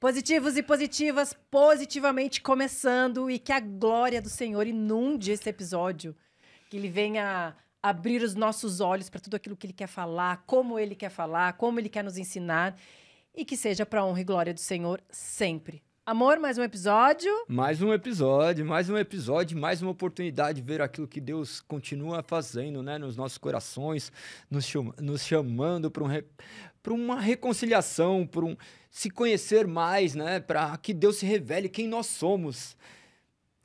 Positivos e positivas, positivamente começando e que a glória do Senhor inunde esse episódio, que Ele venha abrir os nossos olhos para tudo aquilo que Ele quer falar, como Ele quer nos ensinar e que seja para a honra e glória do Senhor sempre. Amor, mais um episódio. Mais um episódio, mais uma oportunidade de ver aquilo que Deus continua fazendo, né, nos nossos corações, nos chamando para uma reconciliação, se conhecer mais, né, para que Deus se revele quem nós somos.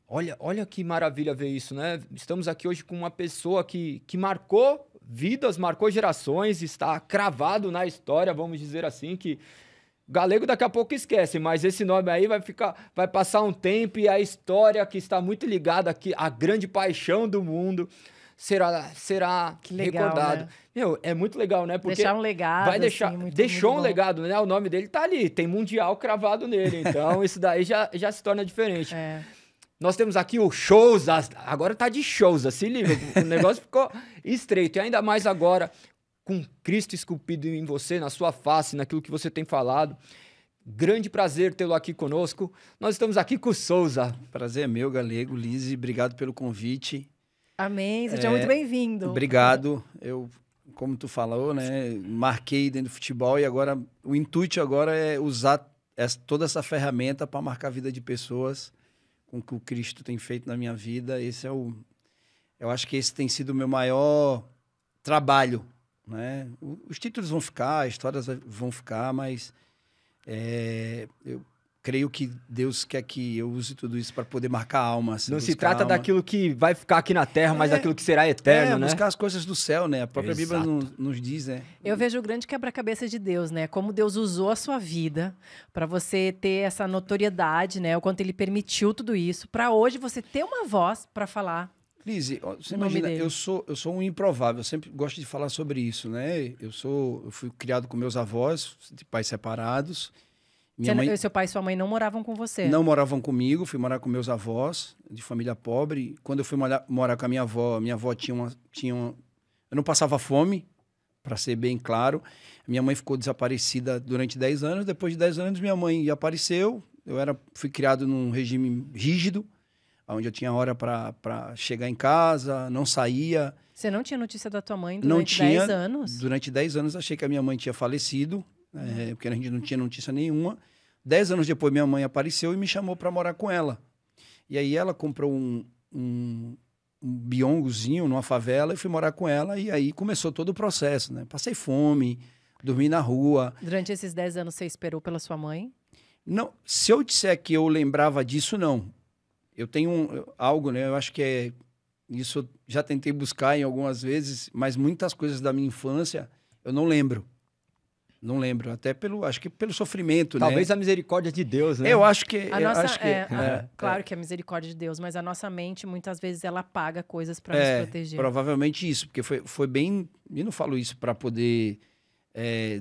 Olha que maravilha ver isso, né? Estamos aqui hoje com uma pessoa que marcou vidas, marcou gerações, está cravado na história, vamos dizer assim, que Galego daqui a pouco esquece, mas esse nome aí vai passar um tempo e a história que está muito ligada aqui, a grande paixão do mundo, será que legal, recordado. né? Meu, é muito legal, né? Porque deixar um legado. Vai deixar, assim, deixou muito um bom. legado, né? O nome dele tá ali, tem mundial cravado nele, então isso daí já se torna diferente. É. Nós temos aqui o Souza, agora tá de Souza, se liga, o negócio ficou estreito, e ainda mais agora, com Cristo esculpido em você, na sua face, naquilo que você tem falado. Grande prazer tê-lo aqui conosco. Nós estamos aqui com o Souza. Prazer é meu, Galego. Lise, obrigado pelo convite. Amém, seja muito bem-vindo. Obrigado. Eu, como tu falou, né, marquei dentro do futebol e agora o intuito agora é usar toda essa ferramenta para marcar a vida de pessoas com o que o Cristo tem feito na minha vida. Esse é eu acho que esse tem sido o meu maior trabalho, né? Os títulos vão ficar, as histórias vão ficar, mas eu creio que Deus quer que eu use tudo isso para poder marcar a alma. Assim, não se trata daquilo que vai ficar aqui na terra, mas daquilo que será eterno, né? Buscar as coisas do céu, né? A própria Exato. Bíblia nos diz, né? Eu vejo o grande quebra-cabeça de Deus, né? Como Deus usou a sua vida para você ter essa notoriedade, né? O quanto Ele permitiu tudo isso, para hoje você ter uma voz para falar. Lise, você O nome imagina, dele. eu sou um improvável, eu sempre gosto de falar sobre isso, né? Eu fui criado com meus avós, de pais separados. Seu pai e sua mãe não moravam com você? Não moravam comigo, fui morar com meus avós, de família pobre. Quando eu fui morar com a minha avó eu não passava fome, para ser bem claro. Minha mãe ficou desaparecida durante 10 anos. Depois de 10 anos, minha mãe apareceu. Fui criado num regime rígido, onde eu tinha hora para chegar em casa, não saía. Você não tinha notícia da tua mãe Não durante tinha. 10 anos? Durante 10 anos, achei que a minha mãe tinha falecido, porque a gente não tinha notícia nenhuma. 10 anos depois, minha mãe apareceu e me chamou para morar com ela. E aí ela comprou um biongozinho numa favela e fui morar com ela. E aí começou todo o processo, né? Passei fome, dormi na rua. Durante esses 10 anos, você esperou pela sua mãe? Não, se eu disser que eu lembrava disso, não. Eu tenho algo, né? Eu acho que isso eu já tentei buscar em algumas vezes, mas muitas coisas da minha infância eu não lembro. Não lembro, até acho que pelo sofrimento, Talvez né? a misericórdia de Deus, né? Eu acho que... Claro que é a misericórdia de Deus, mas a nossa mente, muitas vezes, ela apaga coisas para nos proteger. Provavelmente isso, porque foi bem... Eu não falo isso para poder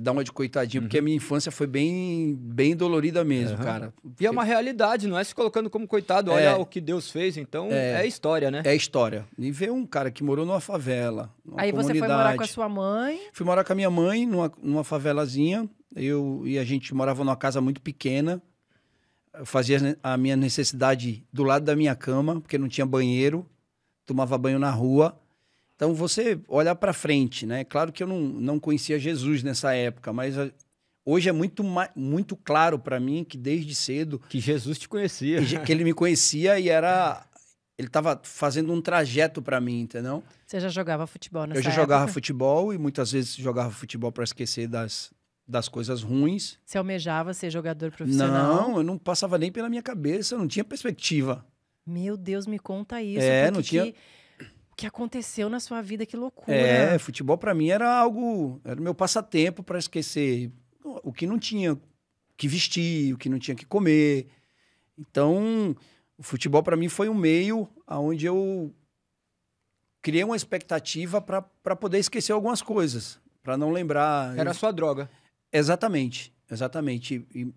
dar uma de coitadinho, porque a minha infância foi bem dolorida mesmo, cara. E é uma realidade, não é se colocando como coitado, olha o que Deus fez, então é história, né? É história. E ver um cara que morou numa favela, numa Aí comunidade. você foi morar com a sua mãe? Fui morar com a minha mãe numa favelazinha, e a gente morava numa casa muito pequena, eu fazia a minha necessidade do lado da minha cama, porque não tinha banheiro, tomava banho na rua. Então, você olhar para frente, né? Claro que eu não conhecia Jesus nessa época, mas hoje é muito claro para mim que desde cedo... Que Jesus te conhecia. Que ele me conhecia e ele estava fazendo um trajeto para mim, entendeu? Você já jogava futebol nessa época? Eu já jogava futebol e muitas vezes jogava futebol para esquecer das coisas ruins. Você almejava ser jogador profissional? Não, eu não passava nem pela minha cabeça, eu não tinha perspectiva. Meu Deus, me conta isso. Não tinha... O que aconteceu na sua vida, que loucura. Futebol para mim era o meu passatempo para esquecer o que não tinha que vestir, o que não tinha que comer. Então, o futebol para mim foi um meio onde eu criei uma expectativa para poder esquecer algumas coisas, para não lembrar. Era a sua droga. Exatamente. E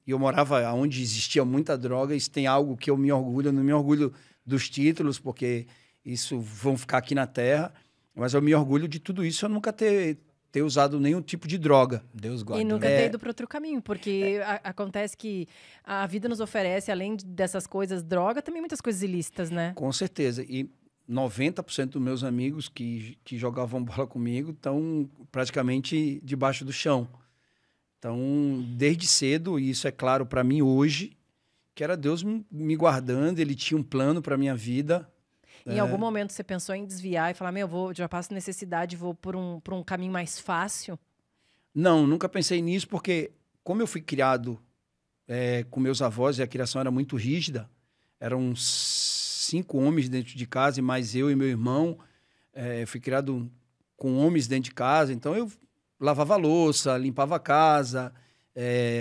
eu morava onde existia muita droga, isso tem algo que eu me orgulho, eu não me orgulho dos títulos, porque... Isso vão ficar aqui na Terra, mas eu me orgulho de tudo isso, eu nunca ter ter usado nenhum tipo de droga. Deus E guarda. nunca ter ido para outro caminho, porque acontece que a vida nos oferece, além dessas coisas, droga, também muitas coisas ilícitas, né? Com certeza. E 90% dos meus amigos que jogavam bola comigo estão praticamente debaixo do chão. Então, desde cedo, e isso é claro para mim hoje, que era Deus me guardando, ele tinha um plano para minha vida. Em algum momento você pensou em desviar e falar, já passo necessidade, vou por um caminho mais fácil? Não, nunca pensei nisso, porque como eu fui criado com meus avós e a criação era muito rígida, eram 5 homens dentro de casa, e mais eu e meu irmão, fui criado com homens dentro de casa, então eu lavava a louça, limpava a casa,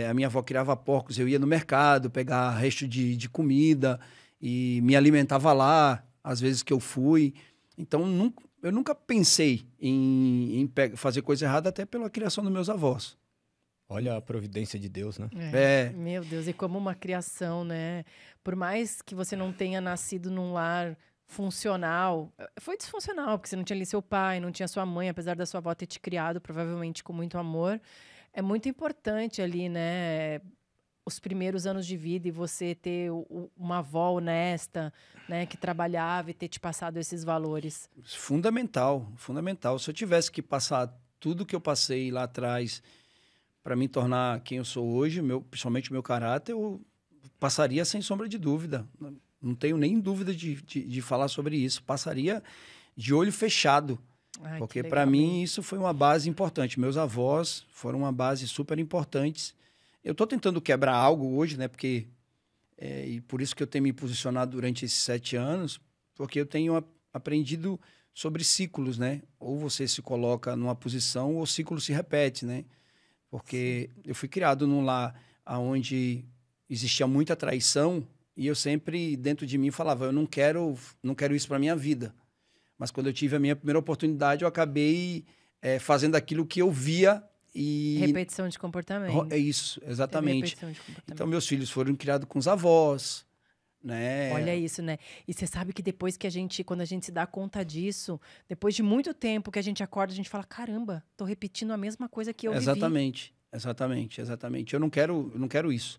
a minha avó criava porcos, eu ia no mercado pegar resto de comida e me alimentava lá, às vezes que eu fui. Então, eu nunca pensei em fazer coisa errada, até pela criação dos meus avós. Olha a providência de Deus, né? Meu Deus, e como uma criação, né? Por mais que você não tenha nascido num lar funcional, foi disfuncional, porque você não tinha ali seu pai, não tinha sua mãe, apesar da sua avó ter te criado, provavelmente com muito amor. É muito importante ali, né? Os primeiros anos de vida e você ter uma avó honesta, né? Que trabalhava e ter te passado esses valores. Fundamental, fundamental. Se eu tivesse que passar tudo que eu passei lá atrás para me tornar quem eu sou hoje, principalmente o meu caráter, eu passaria sem sombra de dúvida. Não tenho nem dúvida de falar sobre isso. Passaria de olho fechado. Ai, porque para mim isso foi uma base importante. Meus avós foram uma base super importante. Eu estou tentando quebrar algo hoje, né? Porque e por isso que eu tenho me posicionado durante esses 7 anos, porque eu tenho aprendido sobre ciclos, né? Ou você se coloca numa posição ou o ciclo se repete, né? Porque eu fui criado num lar onde existia muita traição e eu sempre, dentro de mim, falava, eu não quero isso para minha vida. Mas quando eu tive a minha primeira oportunidade, eu acabei fazendo aquilo que eu via e... Repetição de comportamento. É isso, exatamente. Repetição de comportamento. Então, meus filhos foram criados com os avós, né? Olha isso, né? E você sabe que depois que quando a gente se dá conta disso, depois de muito tempo que a gente acorda, a gente fala, caramba, tô repetindo a mesma coisa que eu vivi. Exatamente. Eu não quero isso.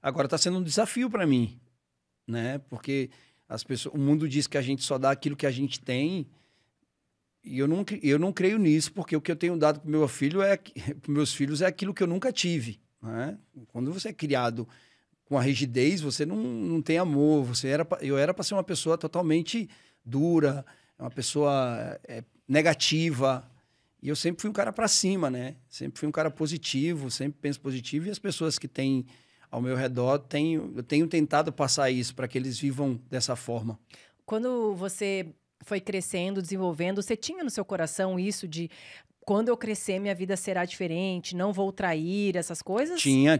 Agora está sendo um desafio para mim, né? Porque o mundo diz que a gente só dá aquilo que a gente tem, e eu não creio nisso, porque o que eu tenho dado para meus filhos é aquilo que eu nunca tive, né? Quando você é criado com a rigidez, você não tem amor. Eu era para ser uma pessoa totalmente dura, uma pessoa negativa. E eu sempre fui um cara para cima, né? Sempre fui um cara positivo, sempre penso positivo. E as pessoas que têm ao meu redor, eu tenho tentado passar isso para que eles vivam dessa forma. Quando você foi crescendo, desenvolvendo, você tinha no seu coração isso de quando eu crescer, minha vida será diferente, não vou trair, essas coisas? Tinha.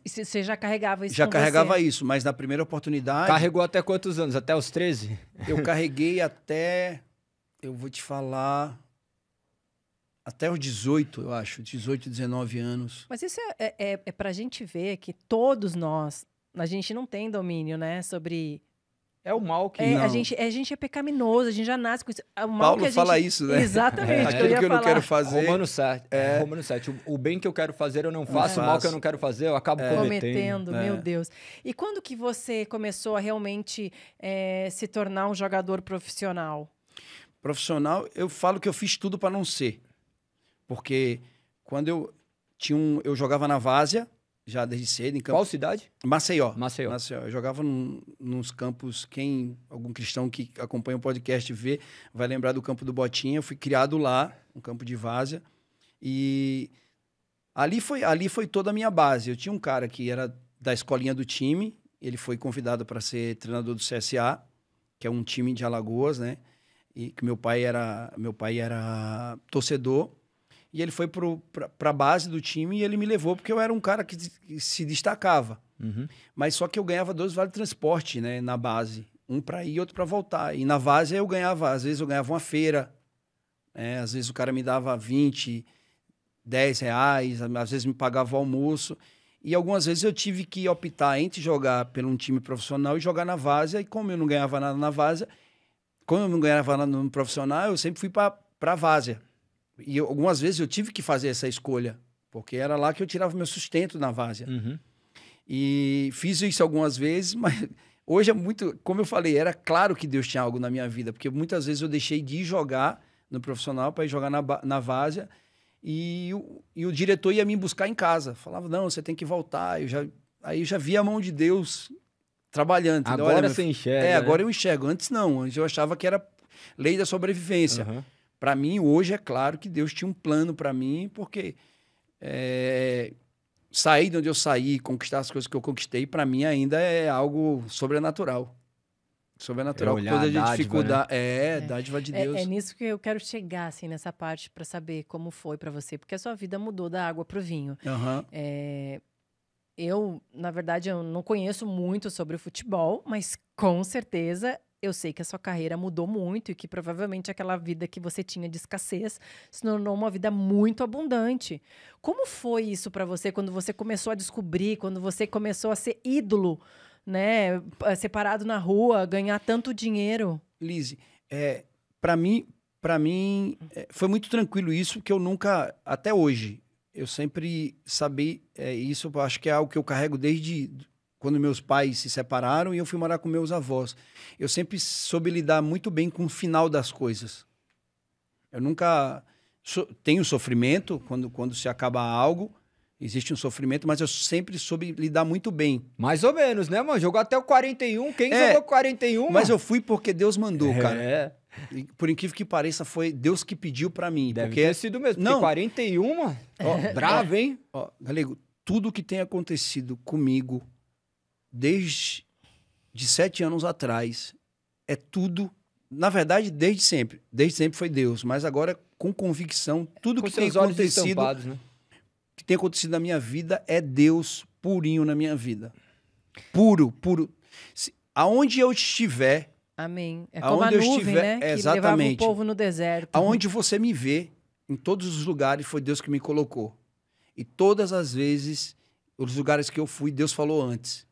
Você já carregava isso Já com carregava você? isso, mas na primeira oportunidade... Carregou até quantos anos? Até os 13? Eu carreguei eu vou te falar, até os 18, eu acho, 18, 19 anos. Mas isso é pra gente ver que todos nós, a gente não tem domínio, né, sobre... É o mal que... a gente é pecaminoso, a gente já nasce com isso. O mal Paulo que a gente... fala isso, né? Exatamente, Aquilo que eu não quero fazer. Romano 7. Romano 7. O bem que eu quero fazer eu não faço, o mal que eu não quero fazer eu acabo cometendo. Meu Deus. E quando que você começou a realmente se tornar um jogador profissional? Profissional, eu falo que eu fiz tudo para não ser. Porque quando eu jogava na Várzea, já desde cedo, em campo. Qual cidade? Maceió. Maceió. Eu jogava nos campos, algum cristão que acompanha o podcast vê, vai lembrar do campo do Botinha. Eu fui criado lá, no campo de Várzea. E ali foi toda a minha base. Eu tinha um cara que era da escolinha do time, ele foi convidado para ser treinador do CSA, que é um time de Alagoas, né? E que meu pai era torcedor. E ele foi para a base do time e ele me levou porque eu era um cara que se destacava. Uhum. Mas só que eu ganhava 2 vale transporte, né, na base. Um para ir e outro para voltar. E na Várzea eu ganhava, às vezes eu ganhava uma feira. Às vezes o cara me dava 20, 10 reais, às vezes me pagava o almoço. E algumas vezes eu tive que optar entre jogar pelo um time profissional e jogar na Várzea. E como eu não ganhava nada na Várzea, como eu não ganhava nada no profissional, eu sempre fui para a Várzea. E algumas vezes eu tive que fazer essa escolha, porque era lá que eu tirava meu sustento na várzea. Uhum. E fiz isso algumas vezes, mas hoje é muito... Como eu falei, era claro que Deus tinha algo na minha vida, porque muitas vezes eu deixei de ir jogar no profissional para ir jogar na várzea e o diretor ia me buscar em casa. Falava, não, você tem que voltar. Aí eu já via a mão de Deus trabalhando. Entendeu? Agora Olha, você enxerga, É, agora né? eu enxergo. Antes não, antes eu achava que era lei da sobrevivência. Uhum. Para mim, hoje é claro que Deus tinha um plano para mim, porque sair de onde eu saí, conquistar as coisas que eu conquistei, para mim ainda é algo sobrenatural. Sobrenatural, com olhar toda a a dádiva, dificuldade. Dádiva de Deus. É nisso que eu quero chegar, assim, nessa parte, para saber como foi para você. Porque a sua vida mudou da água pro vinho. Aham. Eu, na verdade, eu não conheço muito sobre o futebol, mas com certeza eu sei que a sua carreira mudou muito e que provavelmente aquela vida que você tinha de escassez se tornou uma vida muito abundante. Como foi isso para você quando você começou a descobrir, quando você começou a ser ídolo, né? Separado na rua, ganhar tanto dinheiro? Lise, para mim foi muito tranquilo isso, que eu nunca, até hoje, eu sempre sabia isso, eu acho que é algo que eu carrego desde quando meus pais se separaram e eu fui morar com meus avós. Eu sempre soube lidar muito bem com o final das coisas. Eu nunca tenho sofrimento quando se acaba algo, existe um sofrimento, mas eu sempre soube lidar muito bem. Mais ou menos, né, mano? Jogou até o 41. Quem jogou 41? Mas eu fui porque Deus mandou, cara. É. E, por incrível que pareça, foi Deus que pediu pra mim. Deve porque ter sido mesmo. Porque Não. 41, mano. Bravo, hein? Ó, Galego, tudo que tem acontecido comigo desde 7 anos atrás é tudo, na verdade, desde sempre. Desde sempre foi Deus, mas agora com convicção, tudo Com que tem seus olhos acontecido, estampados, né? que tem acontecido na minha vida é Deus purinho na minha vida. Puro, puro. Aonde eu estiver, Amém. É como aonde a eu nuvem, estiver, né? Que exatamente. levava o povo no deserto. aonde você me vê, em todos os lugares, foi Deus que me colocou. E todas as vezes, os lugares que eu fui, Deus falou antes.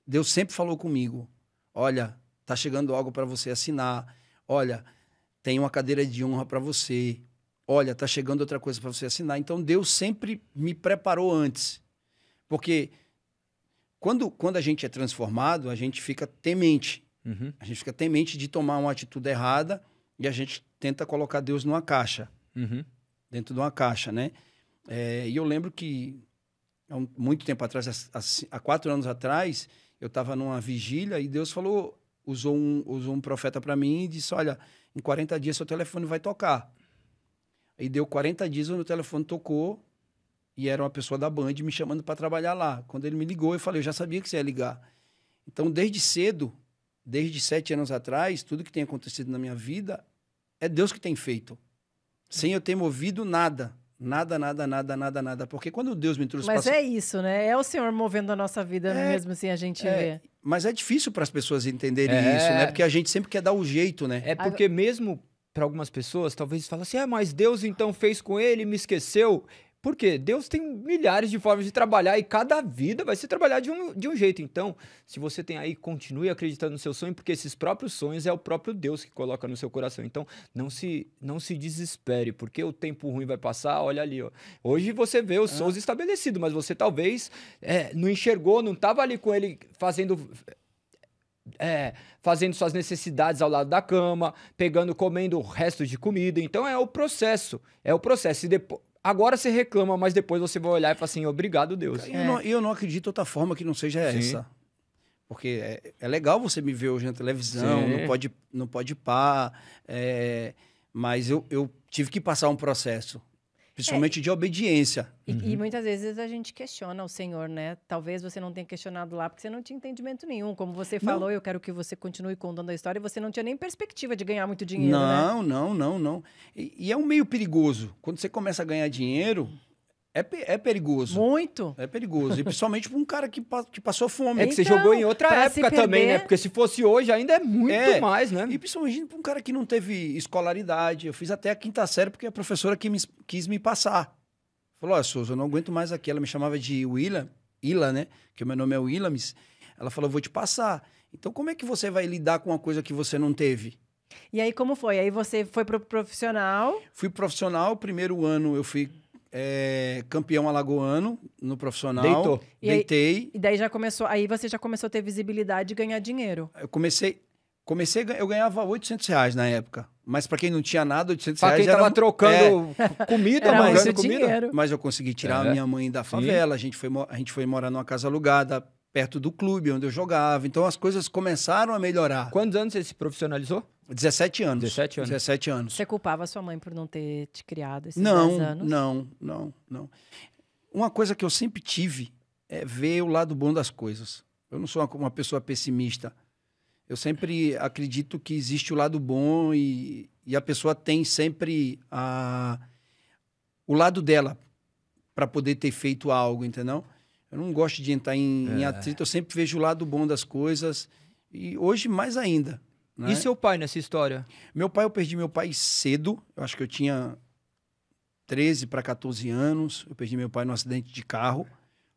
Deus sempre falou comigo. Olha, tá chegando algo para você assinar. Olha, tem uma cadeira de honra para você. Olha, tá chegando outra coisa para você assinar. Então, Deus sempre me preparou antes. Porque quando a gente é transformado, a gente fica temente. Uhum. A gente fica temente de tomar uma atitude errada e a gente tenta colocar Deus numa caixa, Uhum. dentro de uma caixa, né? E eu lembro que, há muito tempo atrás, há 4 anos atrás, eu estava numa vigília e Deus falou, usou um profeta para mim e disse, olha, em 40 dias seu telefone vai tocar. Aí deu 40 dias, o meu telefone tocou e era uma pessoa da Band me chamando para trabalhar lá. Quando ele me ligou, eu falei, eu já sabia que você ia ligar. Então, desde cedo, desde 7 anos atrás, tudo que tem acontecido na minha vida é Deus que tem feito. Sem eu ter movido nada. Nada, nada, nada, nada, nada. Porque quando Deus me trouxe... Mas é isso, né? É o Senhor movendo a nossa vida, mesmo assim a gente vê. Mas é difícil para as pessoas entenderem É. isso, né? Porque a gente sempre quer dar o jeito, né? É porque mesmo para algumas pessoas, talvez falam assim, mas Deus então fez com ele e me esqueceu. Por quê? Deus tem milhares de formas de trabalhar e cada vida vai ser trabalhar de um jeito. Então, se você tem aí, continue acreditando no seu sonho, porque esses próprios sonhos é o próprio Deus que coloca no seu coração. Então, não se desespere, porque o tempo ruim vai passar, olha ali, ó. Hoje você vê os sonhos estabelecidos, mas você talvez não enxergou, não estava ali com ele fazendo suas necessidades ao lado da cama, comendo o resto de comida. Então, é o processo. E depois... Agora você reclama, mas depois você vai olhar e falar assim, obrigado, Deus. Eu não acredito de outra forma que não seja essa. Porque é legal você me ver hoje na televisão, não pode pá, mas eu tive que passar um processo, principalmente de obediência. E muitas vezes a gente questiona o Senhor, né? Talvez você não tenha questionado lá, porque você não tinha entendimento nenhum. Como você falou, eu quero que você continue contando a história, e você não tinha nem perspectiva de ganhar muito dinheiro, né? Não. E é um meio perigoso. Quando você começa a ganhar dinheiro, é perigoso. Muito. É perigoso. E principalmente para um cara que passou fome. É que você Então, jogou em outra pra época se também, perder- né? Porque se fosse hoje ainda é muito mais, né? E principalmente para um cara que não teve escolaridade. Eu fiz até a 5ª série porque a professora quis me passar. Falou, Souza, eu não aguento mais aqui. Ela me chamava de Ila, né? Que o meu nome é Willamis. Ela falou, vou te passar. Então, como é que você vai lidar com uma coisa que você não teve? E aí, como foi? Aí você foi pro profissional? Fui profissional, primeiro ano eu fui campeão alagoano no profissional. Deitou. Deitei. E daí aí você já começou a ter visibilidade e ganhar dinheiro. Eu eu ganhava R$800 na época. Mas para quem não tinha nada, R$800 Pra quem tava trocando comida, era mangando muito comida. dinheiro. Mas eu consegui tirar a minha mãe da favela. A gente foi morar numa casa alugada perto do clube onde eu jogava. Então as coisas começaram a melhorar. Quantos anos você se profissionalizou? 17 anos. 17 anos. 17 anos. Você culpava sua mãe por não ter te criado esses 10 anos? Não. Uma coisa que eu sempre tive é ver o lado bom das coisas. Eu não sou uma pessoa pessimista. Eu sempre acredito que existe o lado bom e a pessoa tem sempre o lado dela para poder ter feito algo, entendeu? Eu não gosto de entrar em atrito, eu sempre vejo o lado bom das coisas e hoje mais ainda. Né? E seu pai nessa história? Eu perdi meu pai cedo, eu acho que eu tinha 13 para 14 anos, eu perdi meu pai num acidente de carro,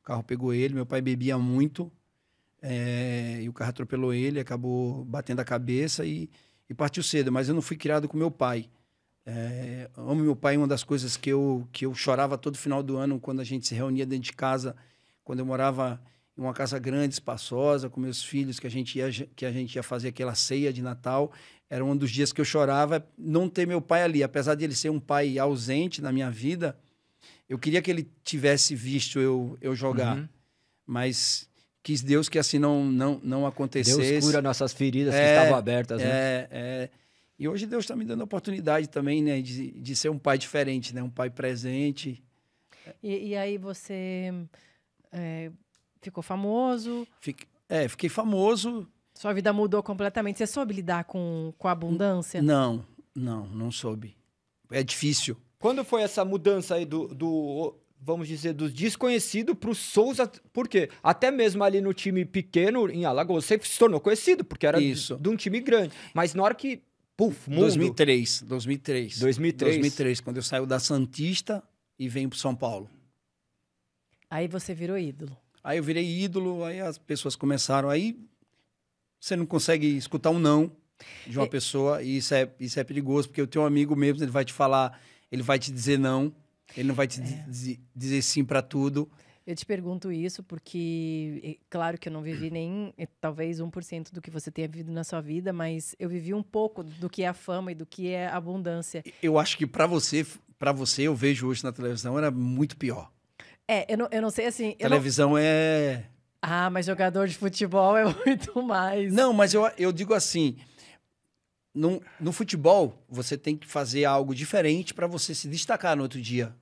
o carro pegou ele, meu pai bebia muito, e o carro atropelou ele, acabou batendo a cabeça e partiu cedo, mas eu não fui criado com meu pai. Amo meu pai, uma das coisas que eu chorava todo final do ano, quando a gente se reunia dentro de casa, quando eu morava em uma casa grande, espaçosa, com meus filhos, que a gente ia fazer aquela ceia de Natal, era um dos dias que eu chorava não ter meu pai ali, apesar de ele ser um pai ausente na minha vida, eu queria que ele tivesse visto eu jogar, mas quis Deus que assim não acontecesse. Deus cura nossas feridas que estavam abertas, né? E hoje Deus está me dando a oportunidade também, né, de ser um pai diferente, né, um pai presente. E aí você ficou famoso? Fiquei famoso. Sua vida mudou completamente. Você soube lidar com a abundância? Não soube. É difícil. Quando foi essa mudança aí vamos dizer, do desconhecido pro Souza? Por quê? Até mesmo ali no time pequeno, em Alagoas, você se tornou conhecido, porque era de um time grande. Mas na hora que, mundo... 2003, quando eu saio da Santista e venho pro São Paulo. Aí você virou ídolo. Aí eu virei ídolo, aí as pessoas começaram, aí você não consegue escutar um não de uma pessoa, e isso é perigoso, porque o teu amigo mesmo, ele vai te falar, ele vai te dizer não, ele não vai te dizer sim para tudo. Eu te pergunto isso porque, claro que eu não vivi nem, talvez, 1% do que você tenha vivido na sua vida, mas eu vivi um pouco do que é a fama e do que é a abundância. Eu acho que para você, eu vejo hoje na televisão, era muito pior. Eu não sei assim... Televisão mas jogador de futebol é muito mais. Não, mas eu digo assim, no futebol, você tem que fazer algo diferente para você se destacar no outro dia.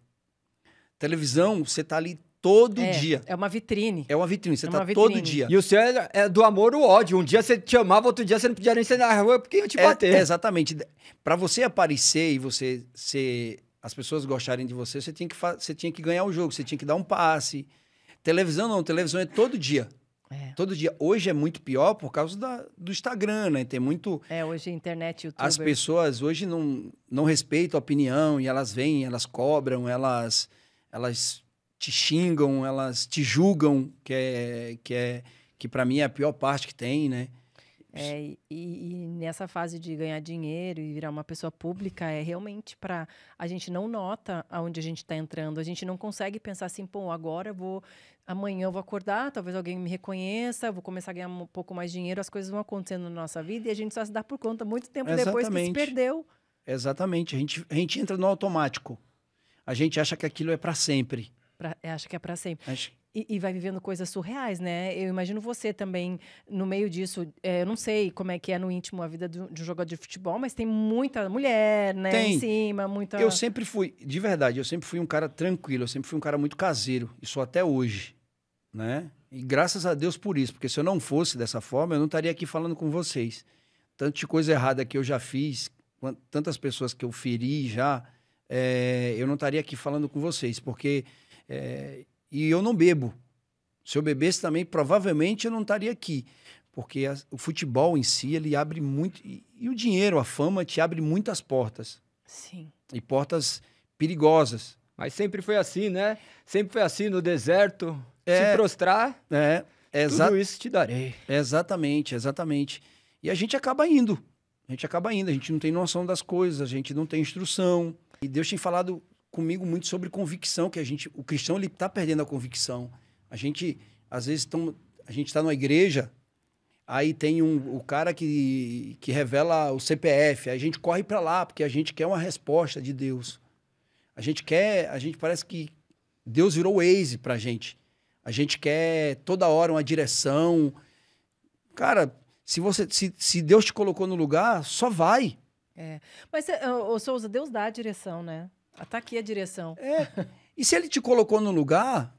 Televisão, você tá ali todo dia. É uma vitrine. É uma vitrine, você tá todo dia. E o seu é do amor ou ódio. Um dia você te amava, outro dia você não podia nem sair na rua porque ia te bater. Exatamente. Para você aparecer e você ser... as pessoas gostarem de você, você tinha que ganhar o jogo, você tinha que dar um passe. Televisão não, televisão é todo dia. Todo dia. Hoje é muito pior por causa do Instagram, né? Tem muito... hoje internet, YouTube. As pessoas hoje não respeitam a opinião e elas vêm, elas cobram, elas te xingam, elas te julgam, que para mim é a pior parte que tem, né? E nessa fase de ganhar dinheiro e virar uma pessoa pública, realmente a gente não nota aonde a gente está entrando. A gente não consegue pensar assim, amanhã eu vou acordar, talvez alguém me reconheça, vou começar a ganhar um pouco mais de dinheiro, as coisas vão acontecendo na nossa vida e a gente só se dá por conta muito tempo depois que se perdeu. Exatamente. A gente entra no automático. A gente acha que aquilo é para sempre. Acha que é para sempre. E vai vivendo coisas surreais, né? Eu imagino você também, no meio disso, eu não sei como é que é no íntimo a vida de um jogador de futebol, mas tem muita mulher, né? Em cima, muita... Eu sempre fui, de verdade, eu sempre fui um cara tranquilo, eu sempre fui um cara muito caseiro, e sou até hoje, né? E graças a Deus por isso, porque se eu não fosse dessa forma, eu não estaria aqui falando com vocês. Tanto de coisa errada que eu já fiz, tantas pessoas que eu feri já, eu não estaria aqui falando com vocês, porque... E eu não bebo. Se eu bebesse também, provavelmente eu não estaria aqui. Porque o futebol em si, ele abre muito... E o dinheiro, a fama, te abre muitas portas. Sim. E portas perigosas. Mas sempre foi assim, né? Sempre foi assim no deserto. Se prostrar, tudo isso te darei. Exatamente. E a gente acaba indo. A gente acaba indo, a gente não tem noção das coisas, a gente não tem instrução. E Deus tem falado comigo muito sobre convicção, que o cristão, ele tá perdendo a convicção. A gente, às vezes, a gente tá numa igreja, aí tem o cara que revela o CPF, aí a gente corre para lá, porque a gente quer uma resposta de Deus. A gente parece que Deus virou o Waze pra gente. A gente quer toda hora uma direção. Cara, se Deus te colocou no lugar, só vai. Mas, ô Souza, Deus dá a direção, né? Tá aqui a direção. E se ele te colocou no lugar,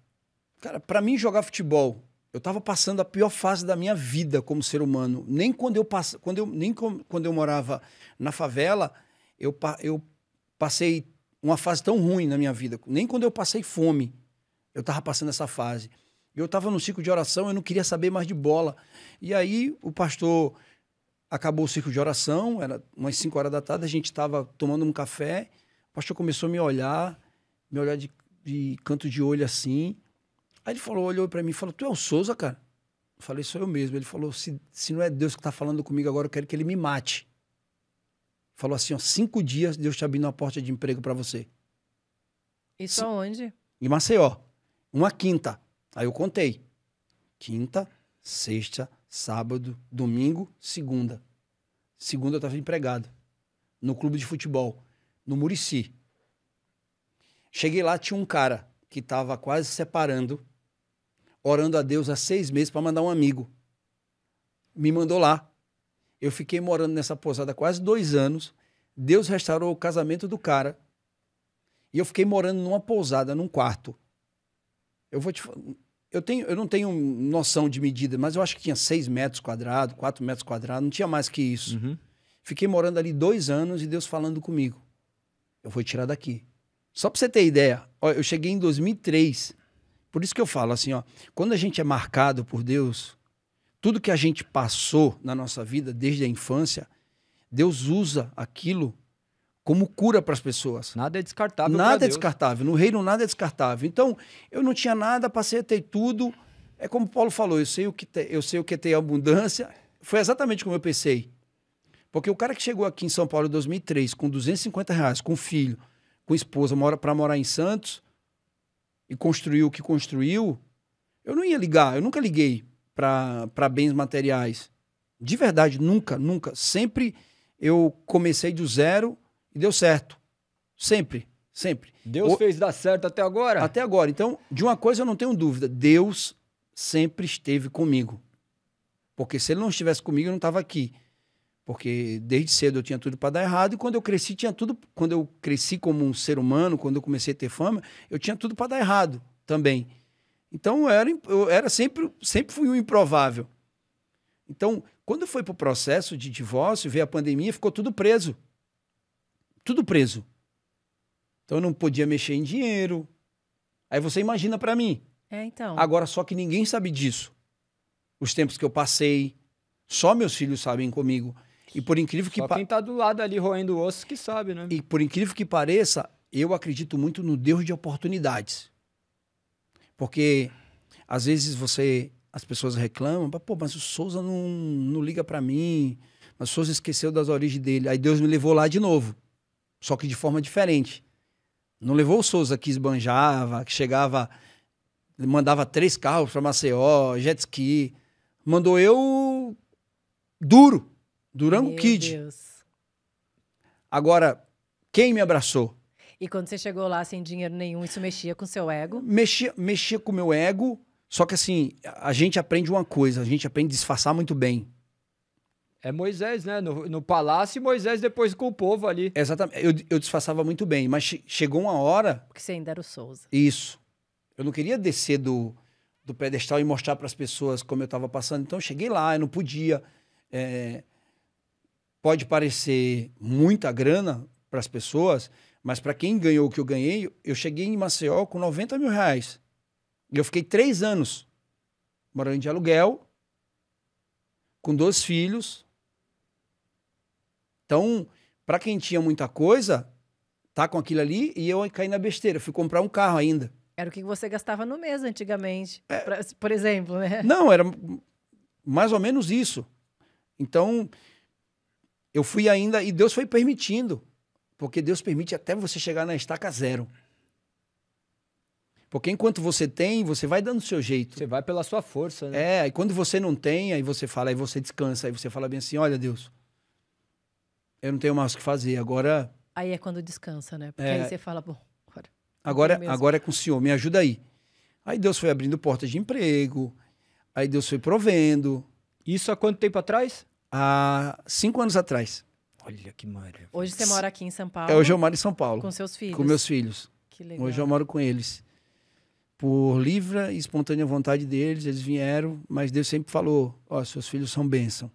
cara, pra mim jogar futebol, eu tava passando a pior fase da minha vida como ser humano. Nem quando eu morava na favela, eu passei uma fase tão ruim na minha vida. Nem quando eu passei fome, eu tava passando essa fase. Eu tava no ciclo de oração, eu não queria saber mais de bola. E aí o pastor acabou o ciclo de oração, era umas 5 horas da tarde, a gente tava tomando um café, o pastor começou a me olhar de canto de olho assim. Aí ele olhou pra mim e falou, tu é o Souza, cara? Eu falei, sou eu mesmo. Ele falou, se não é Deus que tá falando comigo agora, eu quero que ele me mate. Falou assim, ó, 5 dias Deus te abrindo uma porta de emprego pra você. Isso aonde? Em Maceió. Uma quinta. Aí eu contei. Quinta, sexta, sábado, domingo, segunda. Segunda eu tava empregado. No clube de futebol. No Murici. Cheguei lá, tinha um cara que tava quase separando, orando a Deus há 6 meses para mandar um amigo. Me mandou lá. Eu fiquei morando nessa pousada quase 2 anos. Deus restaurou o casamento do cara. E eu fiquei morando numa pousada, num quarto. Eu não tenho noção de medida, mas eu acho que tinha 6 metros quadrados, 4 metros quadrados, não tinha mais que isso. Uhum. Fiquei morando ali 2 anos e Deus falando comigo. Eu vou tirar daqui. Só para você ter ideia, ó, eu cheguei em 2003. Por isso que eu falo assim, ó, quando a gente é marcado por Deus, tudo que a gente passou na nossa vida desde a infância, Deus usa aquilo como cura para as pessoas. Nada é descartável. Nada é descartável. No reino nada é descartável. Então, eu não tinha nada, passei a ter tudo. É como Paulo falou, eu sei o que é ter abundância. Foi exatamente como eu pensei. Porque o cara que chegou aqui em São Paulo em 2003 com R$250, com filho, com esposa, para morar em Santos e construiu o que construiu, eu não ia ligar, eu nunca liguei para bens materiais. De verdade, nunca. Sempre eu comecei do zero e deu certo. Sempre. Deus fez dar certo até agora? Até agora. Então, de uma coisa eu não tenho dúvida. Deus sempre esteve comigo. Porque se ele não estivesse comigo, eu não estava aqui. Porque desde cedo eu tinha tudo para dar errado e quando eu cresci, tinha tudo. Quando eu cresci como um ser humano, quando eu comecei a ter fama, eu tinha tudo para dar errado também. Então, eu era sempre fui um improvável. Então, quando foi para o processo de divórcio, veio a pandemia, ficou tudo preso. Tudo preso. Então, eu não podia mexer em dinheiro. Aí você imagina para mim. Então. Agora, só que ninguém sabe disso. Os tempos que eu passei, só meus filhos sabem comigo. E por incrível que Só quem tá do lado ali roendo o osso que sabe, né? E por incrível que pareça, eu acredito muito no Deus de oportunidades. Porque às vezes as pessoas reclamam, pô, mas o Souza não liga para mim, mas o Souza esqueceu das origens dele. Aí Deus me levou lá de novo, só que de forma diferente. Não levou o Souza que esbanjava, que chegava, mandava 3 carros para Maceió, jet ski. Mandou eu Durão Kid. Deus. Agora, quem me abraçou? E quando você chegou lá sem dinheiro nenhum, isso mexia com o seu ego? Mexia com o meu ego, só que assim, a gente aprende uma coisa, a gente aprende a disfarçar muito bem. É Moisés, né? No palácio, e Moisés depois com o povo ali. Exatamente, eu disfarçava muito bem, mas chegou uma hora... Porque você ainda era o Souza. Isso. Eu não queria descer do pedestal e mostrar para as pessoas como eu estava passando, então eu cheguei lá, eu não podia... Pode parecer muita grana para as pessoas, mas para quem ganhou o que eu ganhei, eu cheguei em Maceió com R$90 mil. E eu fiquei 3 anos morando de aluguel, com 2 filhos. Então, para quem tinha muita coisa, tá com aquilo ali, e eu caí na besteira. Fui comprar um carro ainda. Era o que você gastava no mês antigamente, por exemplo, né? Não, era mais ou menos isso. Então, eu fui ainda, e Deus foi permitindo, porque Deus permite até você chegar na estaca zero. Porque enquanto você tem, você vai dando o seu jeito. Você vai pela sua força, né? E quando você não tem, aí você fala, aí você descansa, aí você fala bem assim, olha, Deus, eu não tenho mais o que fazer, agora... Aí é quando descansa, né? Porque aí você fala, bom, agora é com o Senhor, me ajuda aí. Aí Deus foi abrindo portas de emprego, aí Deus foi provendo. Isso há quanto tempo atrás? Há 5 anos atrás. Olha que maravilha. Hoje você mora aqui em São Paulo? Hoje eu moro em São Paulo. Com seus filhos? Com meus filhos. Que legal. Hoje eu moro com eles. Por livre e espontânea vontade deles, eles vieram, mas Deus sempre falou, ó, seus filhos são bênção.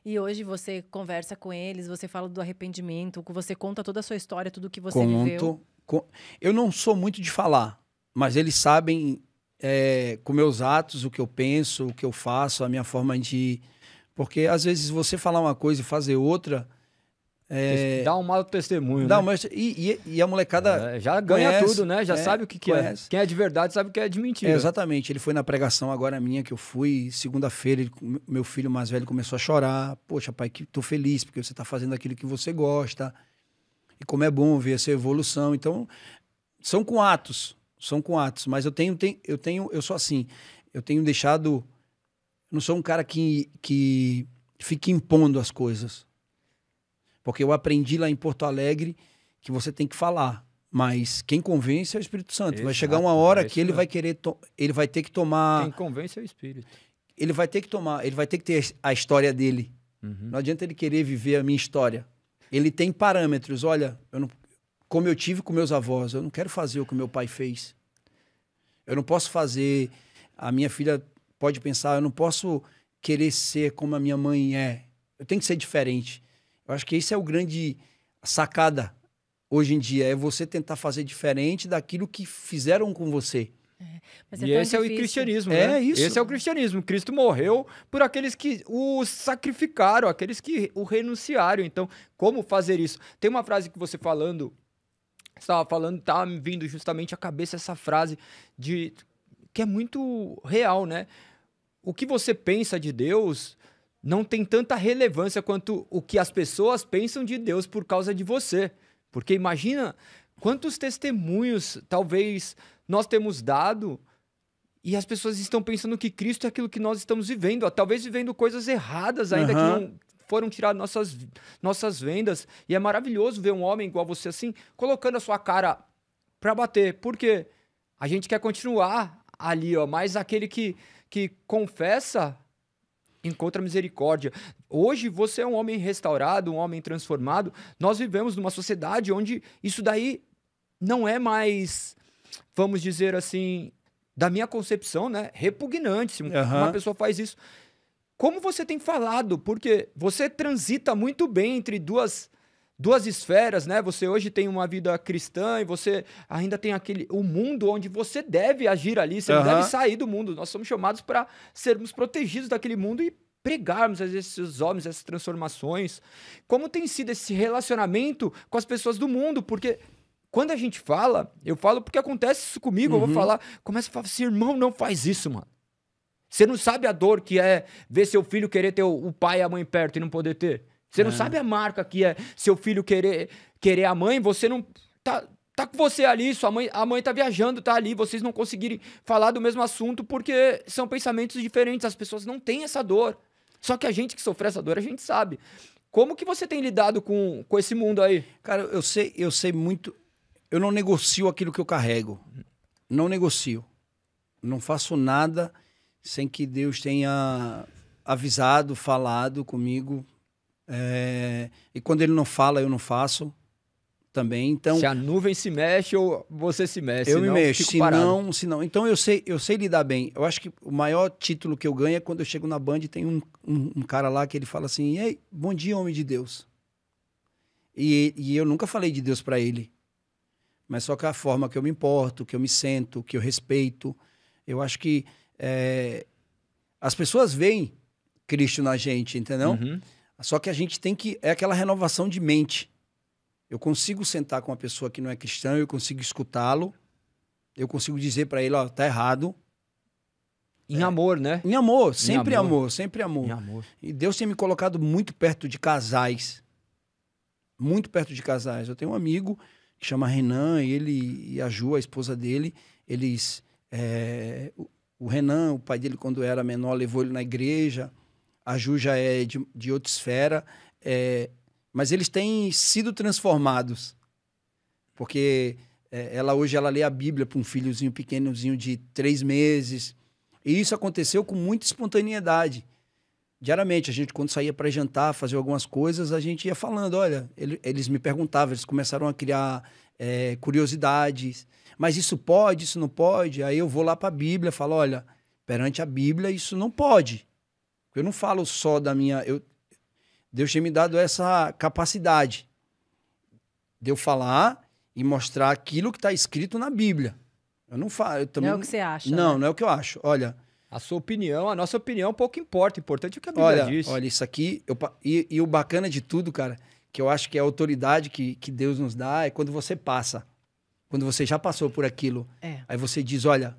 E hoje você conversa com eles, você fala do arrependimento, você conta toda a sua história, tudo que você viveu. Eu não sou muito de falar, mas eles sabem com meus atos, o que eu penso, o que eu faço, a minha forma de... Porque às vezes você falar uma coisa e fazer outra... Dá um mau testemunho, Dá, né? mas, e a molecada... já ganha conhece, tudo, né? Já sabe o que é. Quem é de verdade sabe o que é de mentira. Exatamente. Ele foi na pregação agora minha, que eu fui, segunda-feira, meu filho mais velho começou a chorar. Poxa, pai, que tô feliz, porque você tá fazendo aquilo que você gosta. E como é bom ver essa evolução. Então, são com atos. Mas eu sou assim, eu tenho deixado... Não sou um cara que fica impondo as coisas. Porque eu aprendi lá em Porto Alegre que você tem que falar. Mas quem convence é o Espírito Santo. Exato, vai chegar uma hora que ele mesmo. vai querer... ele vai ter que tomar... Quem convence é o Espírito. Ele vai ter que ter a história dele. Uhum. Não adianta ele querer viver a minha história. Ele tem parâmetros. Olha, como eu tive com meus avós, eu não quero fazer o que meu pai fez. Eu não posso fazer... A minha filha pode pensar, eu não posso querer ser como a minha mãe é. Eu tenho que ser diferente. Eu acho que isso é o grande sacada hoje em dia, é você tentar fazer diferente daquilo que fizeram com você. Mas e esse é o cristianismo, né? Isso. Esse é o cristianismo. Cristo morreu por aqueles que o sacrificaram, aqueles que o renunciaram. Então, como fazer isso? Tem uma frase que você estava falando, estava me vindo justamente à cabeça essa frase que é muito real, né? O que você pensa de Deus não tem tanta relevância quanto o que as pessoas pensam de Deus por causa de você. Porque imagina quantos testemunhos talvez nós temos dado e as pessoas estão pensando que Cristo é aquilo que nós estamos vivendo, talvez vivendo coisas erradas ainda que não foram tirar nossas vendas. E é maravilhoso ver um homem igual você assim, colocando a sua cara para bater. Por quê? A gente quer continuar ali, ó, mas aquele que confessa encontra misericórdia. Hoje você é um homem restaurado, um homem transformado. Nós vivemos numa sociedade onde isso daí não é mais, vamos dizer assim, da minha concepção, né? Repugnante se uma pessoa faz isso. Como você tem falado, porque você transita muito bem entre duas esferas, né? Você hoje tem uma vida cristã e você ainda tem o mundo onde você deve agir ali, você não deve sair do mundo. Nós somos chamados para sermos protegidos daquele mundo e pregarmos esses homens, essas transformações. Como tem sido esse relacionamento com as pessoas do mundo? Porque quando a gente fala, eu falo porque acontece isso comigo, eu vou falar, começa a falar assim, irmão, não faz isso, mano. Você não sabe a dor que é ver seu filho querer ter o pai e a mãe perto e não poder ter. Você não sabe a marca que é seu filho querer a mãe, você não... Tá com você ali, a mãe tá viajando, tá ali, vocês não conseguirem falar do mesmo assunto porque são pensamentos diferentes, as pessoas não têm essa dor. Só que a gente que sofre essa dor, a gente sabe. Como que você tem lidado com esse mundo aí? Cara, eu sei muito... Eu não negocio aquilo que eu carrego. Não negocio. Não faço nada sem que Deus tenha avisado, falado comigo. E quando ele não fala, eu não faço também. Então, se a nuvem se mexe ou você se mexe, eu me mexo. Se não. Então eu sei lidar bem. Eu acho que o maior título que eu ganho é quando eu chego na Band e tem um cara lá que ele fala assim: "Ei, bom dia, homem de Deus". E eu nunca falei de Deus para ele. Mas só que a forma que eu me importo, que eu me sento, que eu respeito, eu acho que as pessoas veem Cristo na gente, entendeu? Uhum. Só que a gente tem que... É aquela renovação de mente. Eu consigo sentar com uma pessoa que não é cristã, eu consigo escutá-lo, eu consigo dizer para ele, ó, tá errado, Em amor, né? Em amor, sempre amor. amor, sempre amor. Em amor. E Deus tem me colocado muito perto de casais. Muito perto de casais. Eu tenho um amigo que chama Renan, ele e a Ju, a esposa dele, eles... o Renan, o pai dele, quando era menor, levou ele na igreja. A Ju já é de outra esfera. Mas eles têm sido transformados. Porque hoje ela lê a Bíblia para um filhozinho pequenozinho de 3 meses. E isso aconteceu com muita espontaneidade. Diariamente, a gente, quando saía para jantar, fazer algumas coisas, a gente ia falando, olha, eles me perguntavam, eles começaram a criar curiosidades. Mas isso pode, isso não pode? Aí eu vou lá para a Bíblia e falo, olha, perante a Bíblia isso não pode. Eu não falo só da minha... Deus tinha me dado essa capacidade de eu falar e mostrar aquilo que está escrito na Bíblia. Eu não falo... Não é o que você acha, Não, né? não é o que eu acho. Olha... A sua opinião, a nossa opinião, pouco importa. O importante é o que a Bíblia diz. Olha, isso aqui... E o bacana de tudo, cara, que eu acho que é a autoridade que Deus nos dá é quando você passa. Quando você já passou por aquilo. Aí você diz, olha,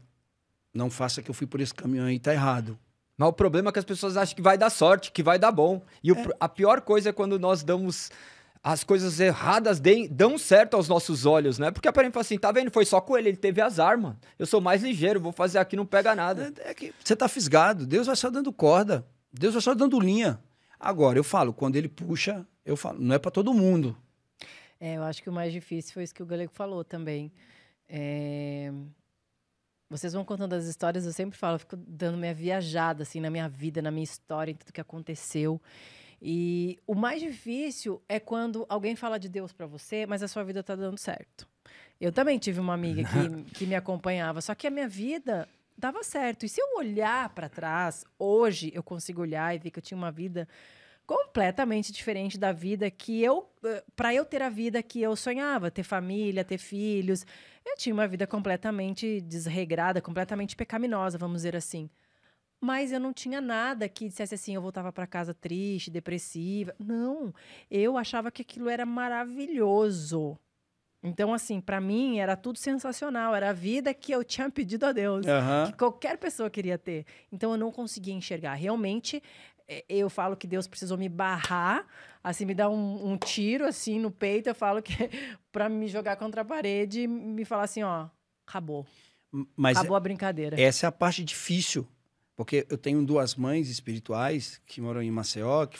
não faça que eu fui por esse caminho aí, tá errado. Mas o problema é que as pessoas acham que vai dar sorte, que vai dar bom. E a pior coisa é quando nós damos... As coisas erradas dão certo aos nossos olhos, né? Porque aparentemente fala assim, tá vendo? Foi só com ele teve azar, mano. Eu sou mais ligeiro, vou fazer aqui, não pega nada. É que você tá fisgado, Deus vai só dando corda, Deus vai só dando linha. Agora, eu falo, quando ele puxa, eu falo, não é para todo mundo. Eu acho que o mais difícil foi isso que o Galego falou também. Vocês vão contando as histórias, eu sempre falo, eu fico dando minha viajada, assim, na minha vida, na minha história, em tudo que aconteceu. E o mais difícil é quando alguém fala de Deus pra você, mas a sua vida tá dando certo. Eu também tive uma amiga que me acompanhava, só que a minha vida dava certo. E se eu olhar pra trás, hoje eu consigo olhar e ver que eu tinha uma vida completamente diferente da vida que para eu ter a vida que eu sonhava, ter família, ter filhos. Eu tinha uma vida completamente desregrada, completamente pecaminosa, vamos dizer assim. Mas eu não tinha nada que dissesse assim, eu voltava para casa triste, depressiva. Não, eu achava que aquilo era maravilhoso. Então, assim, para mim era tudo sensacional. Era a vida que eu tinha pedido a Deus, que qualquer pessoa queria ter. Então, eu não conseguia enxergar. Realmente, eu falo que Deus precisou me barrar, assim, me dar um tiro, assim, no peito. Eu falo que para me jogar contra a parede e me falar assim, ó, acabou. Acabou a brincadeira. Essa é a parte difícil. Porque eu tenho 2 mães espirituais que moram em Maceió, que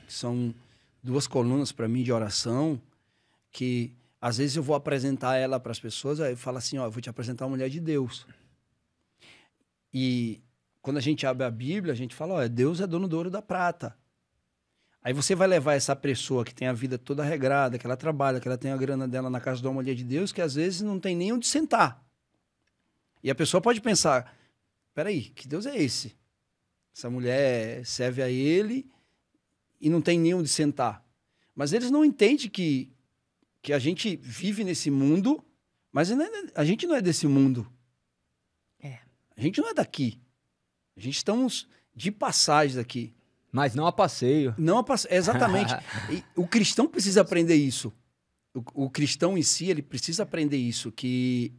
são 2 colunas para mim de oração, que às vezes eu vou apresentar ela para as pessoas, aí eu falo assim, ó, eu vou te apresentar uma mulher de Deus. E quando a gente abre a Bíblia, a gente fala, ó, Deus é dono do ouro e da prata. Aí você vai levar essa pessoa que tem a vida toda regrada, que ela trabalha, que ela tem a grana dela na casa de uma mulher de Deus, que às vezes não tem nem onde sentar. E a pessoa pode pensar... Peraí, que Deus é esse? Essa mulher serve a ele e não tem nem onde sentar. Mas eles não entendem que a gente vive nesse mundo, mas a gente não é desse mundo. A gente não é daqui. A gente estamos de passagem daqui. Mas não a passeio. Não a passeio, exatamente. E o cristão precisa aprender isso. O cristão em si, ele precisa aprender isso, que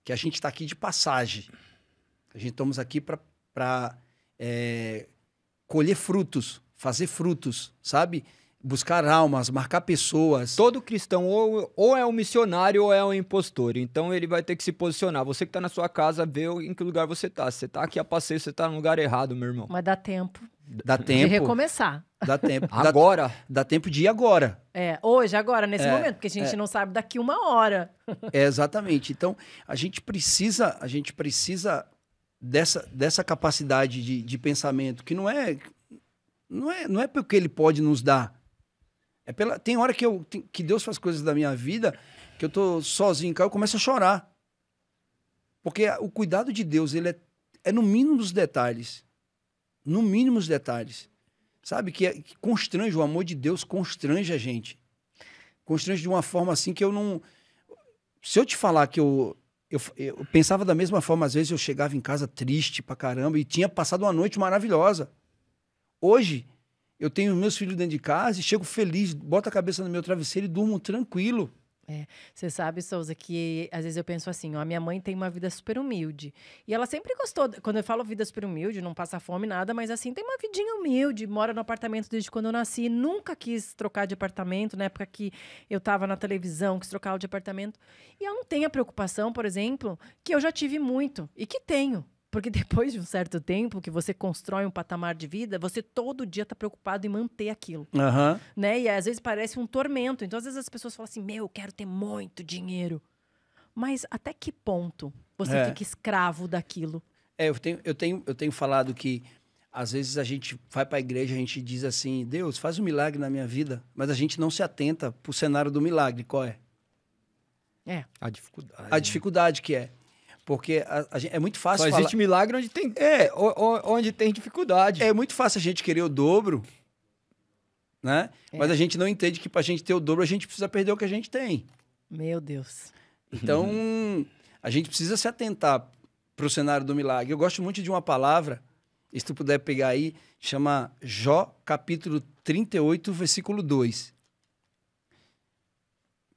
a gente está aqui de passagem. A gente estamos aqui para colher frutos, fazer frutos, sabe? Buscar almas, marcar pessoas. Todo cristão ou é um missionário ou é um impostor. Então ele vai ter que se posicionar. Você que está na sua casa, vê em que lugar você está. Se você está aqui a passeio, você está no lugar errado, meu irmão. Mas dá tempo. Dá tempo. De recomeçar. Dá tempo. Agora. Dá tempo de ir agora. Hoje, agora, nesse momento, porque a gente não sabe daqui 1 hora. Exatamente. Então, a gente precisa dessa capacidade de pensamento, que não é porque ele pode nos dar. Tem hora que Deus faz coisas da minha vida que eu tô sozinho em casa, eu começo a chorar. Porque o cuidado de Deus, ele é no mínimo dos detalhes. No mínimo dos detalhes. Sabe? Que constrange, o amor de Deus constrange a gente. Constrange de uma forma assim que eu não... Se eu te falar que eu pensava da mesma forma, às vezes eu chegava em casa triste pra caramba e tinha passado uma noite maravilhosa. Hoje, eu tenho meus filhos dentro de casa e chego feliz, boto a cabeça no meu travesseiro e durmo tranquilo. Você sabe, Souza, que às vezes eu penso assim, ó, a minha mãe tem uma vida super humilde. E ela sempre gostou, quando eu falo vida super humilde, não passa fome, nada, mas assim, tem uma vidinha humilde, mora no apartamento desde quando eu nasci, nunca quis trocar de apartamento, na época que eu tava na televisão, quis trocar de apartamento. E ela não tem a preocupação, por exemplo, que eu já tive muito, e que tenho. Porque depois de um certo tempo que você constrói um patamar de vida, você todo dia está preocupado em manter aquilo. Aham. Né? E às vezes parece um tormento. Então, às vezes as pessoas falam assim, eu quero ter muito dinheiro. Mas até que ponto você fica escravo daquilo? Eu tenho falado que às vezes a gente vai para a igreja, a gente diz assim, Deus, faz um milagre na minha vida, mas a gente não se atenta para o cenário do milagre. Qual é? A dificuldade. A dificuldade que é. Porque é muito fácil Só existe milagre onde tem, onde tem dificuldade. É muito fácil a gente querer o dobro, né? Mas a gente não entende que para a gente ter o dobro, a gente precisa perder o que a gente tem. Meu Deus. Então, a gente precisa se atentar para o cenário do milagre. Eu gosto muito de uma palavra, se tu puder pegar aí, chama Jó, capítulo 38, versículo 2.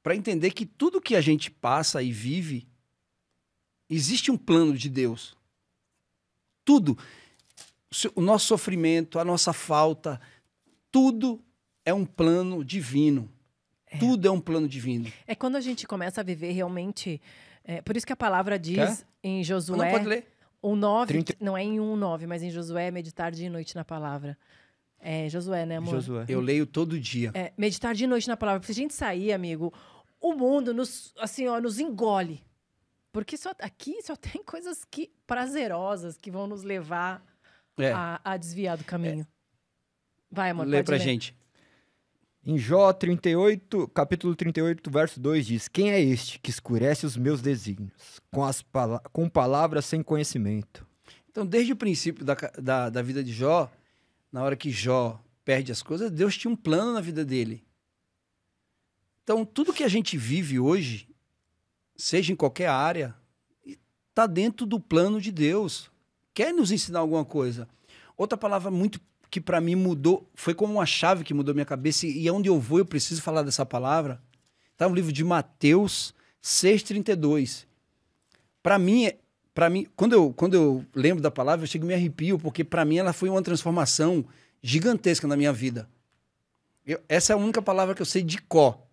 Para entender que tudo que a gente passa e vive, existe um plano de Deus. Tudo. O nosso sofrimento, a nossa falta, tudo é um plano divino. Tudo é um plano divino. É quando a gente começa a viver realmente... por isso que a palavra diz em Josué... Não pode ler. O 9, não é em 1:9, mas em Josué, meditar dia e noite na palavra. É Josué, né, amor? Josué. Eu leio todo dia. Meditar dia e noite na palavra. Se a gente sair, amigo, o mundo nos engole. Porque aqui só tem coisas prazerosas que vão nos levar a desviar do caminho. Vai, amor, Lê pode pra ler. gente. Em Jó 38, capítulo 38, verso 2 diz: Quem é este que escurece os meus desígnios com palavras sem conhecimento? Então, desde o princípio da vida de Jó, na hora que Jó perde as coisas, Deus tinha um plano na vida dele. Então, tudo que a gente vive hoje, seja em qualquer área, está dentro do plano de Deus. Quer nos ensinar alguma coisa. Outra palavra muito que para mim mudou, foi como uma chave que mudou minha cabeça, e onde eu vou eu preciso falar dessa palavra. Está no livro de Mateus 6,32. Para mim, quando eu lembro da palavra, eu chego e me arrepio, porque para mim ela foi uma transformação gigantesca na minha vida. Essa é a única palavra que eu sei de cor.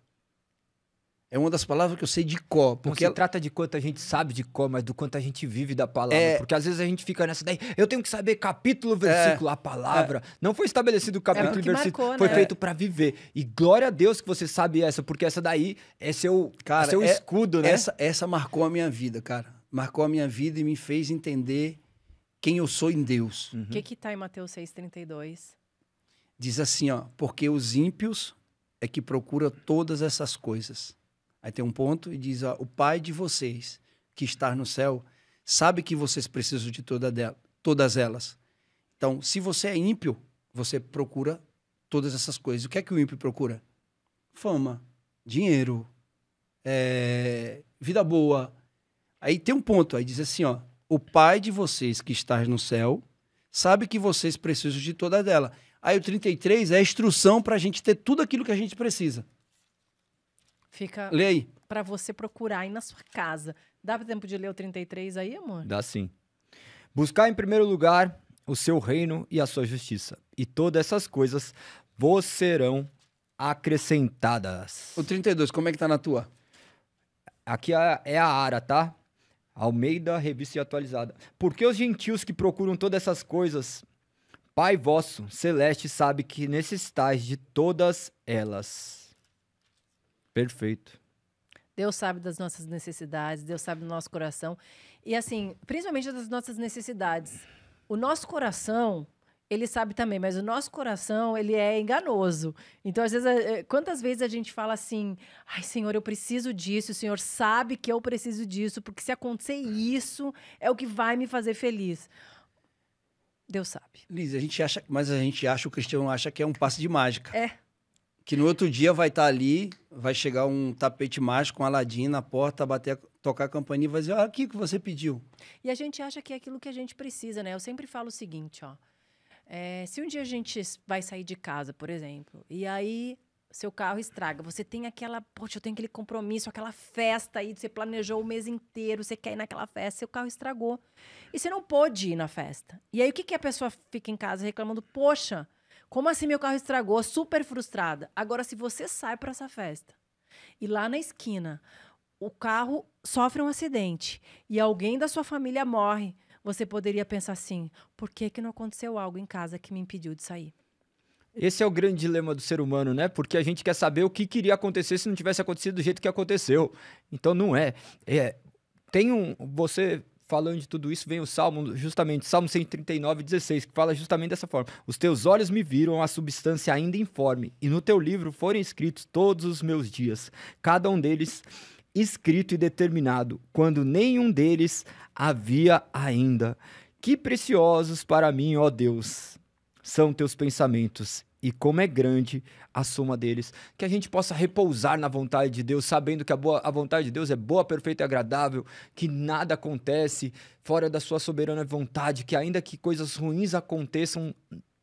É uma das palavras que eu sei de cor. Porque não se trata de quanto a gente sabe de cor, mas do quanto a gente vive da palavra. Porque às vezes a gente fica nessa daí, eu tenho que saber capítulo, versículo, a palavra. Não foi estabelecido o capítulo e versículo, marcou, foi feito para viver. E glória a Deus que você sabe essa, porque essa daí é seu escudo, né? Essa marcou a minha vida, cara. Marcou a minha vida e me fez entender quem eu sou em Deus. O que tá em Mateus 6,32? Diz assim, ó, porque os ímpios é que procura todas essas coisas. Aí tem um ponto e diz, ó, o Pai de vocês, que está no céu, sabe que vocês precisam de todas elas. Então, se você é ímpio, você procura todas essas coisas. O que é que o ímpio procura? Fama, dinheiro, vida boa. Aí tem um ponto, aí diz assim, ó, o Pai de vocês que está no céu, sabe que vocês precisam de toda ela. Aí o 33 é a instrução para a gente ter tudo aquilo que a gente precisa. Fica Lê aí. Para você procurar aí na sua casa. Dá tempo de ler o 33 aí, amor? Dá sim. Buscar em primeiro lugar o seu reino e a sua justiça. E todas essas coisas vos serão acrescentadas. O 32, como é que tá na tua? Aqui é a Ara, tá? Almeida, revista e atualizada. Porque os gentios que procuram todas essas coisas, Pai vosso celeste sabe que necessitais de todas elas. Perfeito. Deus sabe das nossas necessidades, Deus sabe do nosso coração. E assim, principalmente das nossas necessidades. O nosso coração, ele sabe também, mas o nosso coração, ele é enganoso. Então, às vezes, quantas vezes a gente fala assim, ai, Senhor, eu preciso disso, o Senhor sabe que eu preciso disso, porque se acontecer isso, é o que vai me fazer feliz. Deus sabe. Liz, a gente acha, o cristão acha que é um passe de mágica. É. Que no outro dia vai estar ali, vai chegar um tapete mágico com Aladim na porta, tocar a campainha e vai dizer, aqui que você pediu. E a gente acha que é aquilo que a gente precisa, né? Eu sempre falo o seguinte, ó. Se um dia a gente vai sair de casa, por exemplo, e aí seu carro estraga. Você tem aquela, poxa, eu tenho aquele compromisso, aquela festa aí, você planejou o mês inteiro, você quer ir naquela festa, seu carro estragou. E você não pôde ir na festa. E aí, o que que a pessoa fica em casa reclamando? Poxa, como assim meu carro estragou? Super frustrada. Agora, se você sai para essa festa e lá na esquina o carro sofre um acidente e alguém da sua família morre, você poderia pensar assim, por que que não aconteceu algo em casa que me impediu de sair? Esse é o grande dilema do ser humano, né? Porque a gente quer saber o que iria acontecer se não tivesse acontecido do jeito que aconteceu. Então não é. Você falando de tudo isso, vem o Salmo, justamente, Salmo 139, 16, que fala justamente dessa forma. Os teus olhos me viram a substância ainda informe, e no teu livro foram escritos todos os meus dias, cada um deles escrito e determinado, quando nenhum deles havia ainda. Que preciosos para mim, ó Deus, são teus pensamentos, e como é grande a soma deles. Que a gente possa repousar na vontade de Deus, sabendo que a vontade de Deus é boa, perfeita e agradável, que nada acontece fora da sua soberana vontade, que ainda que coisas ruins aconteçam,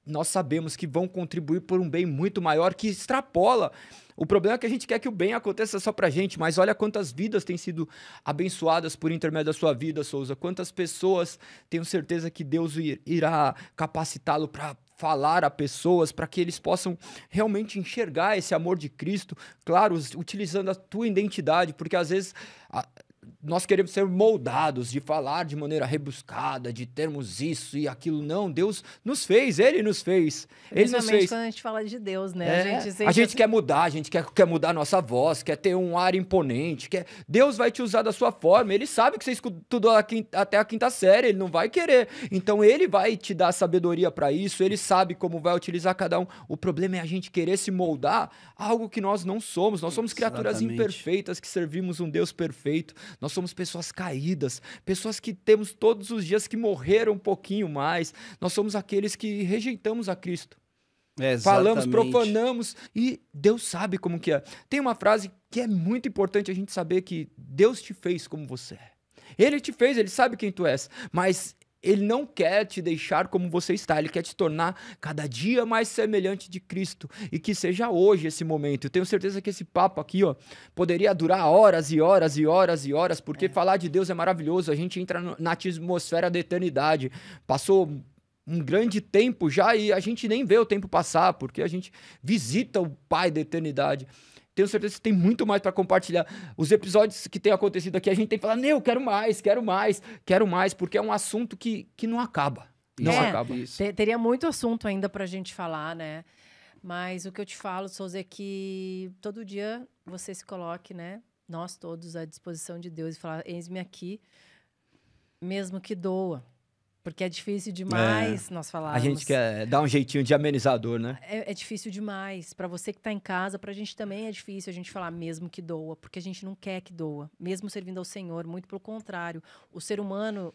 nós sabemos que vão contribuir por um bem muito maior, que extrapola. O problema é que a gente quer que o bem aconteça só pra gente, mas olha quantas vidas têm sido abençoadas por intermédio da sua vida, Souza. Quantas pessoas, tenho certeza que Deus irá capacitá-lo para falar a pessoas, para que eles possam realmente enxergar esse amor de Cristo, claro, utilizando a tua identidade, porque às vezes nós queremos ser moldados, de falar de maneira rebuscada, de termos isso e aquilo. Não, Deus nos fez, Ele nos fez. Ele nos fez. Quando a gente fala de Deus, né? A gente quer mudar, a gente quer mudar a nossa voz, quer ter um ar imponente. Deus vai te usar da sua forma. Ele sabe que você estudou até a quinta série, Ele não vai querer. Então, Ele vai te dar sabedoria para isso, Ele sabe como vai utilizar cada um. O problema é a gente querer se moldar a algo que nós não somos. Nós somos criaturas imperfeitas que servimos um Deus perfeito. Nós somos pessoas caídas, pessoas que temos todos os dias que morreram um pouquinho mais. Nós somos aqueles que rejeitamos a Cristo. Falamos, profanamos e Deus sabe como que é. Tem uma frase que é muito importante a gente saber, que Deus te fez como você é. Ele te fez, Ele sabe quem tu és, mas Ele não quer te deixar como você está, Ele quer te tornar cada dia mais semelhante de Cristo, e que seja hoje esse momento. Eu tenho certeza que esse papo aqui, ó, poderia durar horas e horas e horas e horas, porque falar de Deus é maravilhoso, a gente entra na atmosfera da eternidade. Passou um grande tempo já e a gente nem vê o tempo passar, porque a gente visita o Pai da eternidade. Tenho certeza que tem muito mais para compartilhar. Os episódios que têm acontecido aqui, a gente tem que falar, eu quero mais, quero mais, quero mais, porque é um assunto que não acaba. Não acaba. Teria muito assunto ainda pra gente falar, né? Mas o que eu te falo, Souza, é que todo dia você se coloque, né? Nós todos à disposição de Deus e falar, eis-me aqui, mesmo que doa. Porque é difícil demais nós falarmos. A gente quer dar um jeitinho de amenizador, né? É difícil demais. Para você que está em casa, para a gente também é difícil a gente falar mesmo que doa, porque a gente não quer que doa, mesmo servindo ao Senhor. Muito pelo contrário. O ser humano,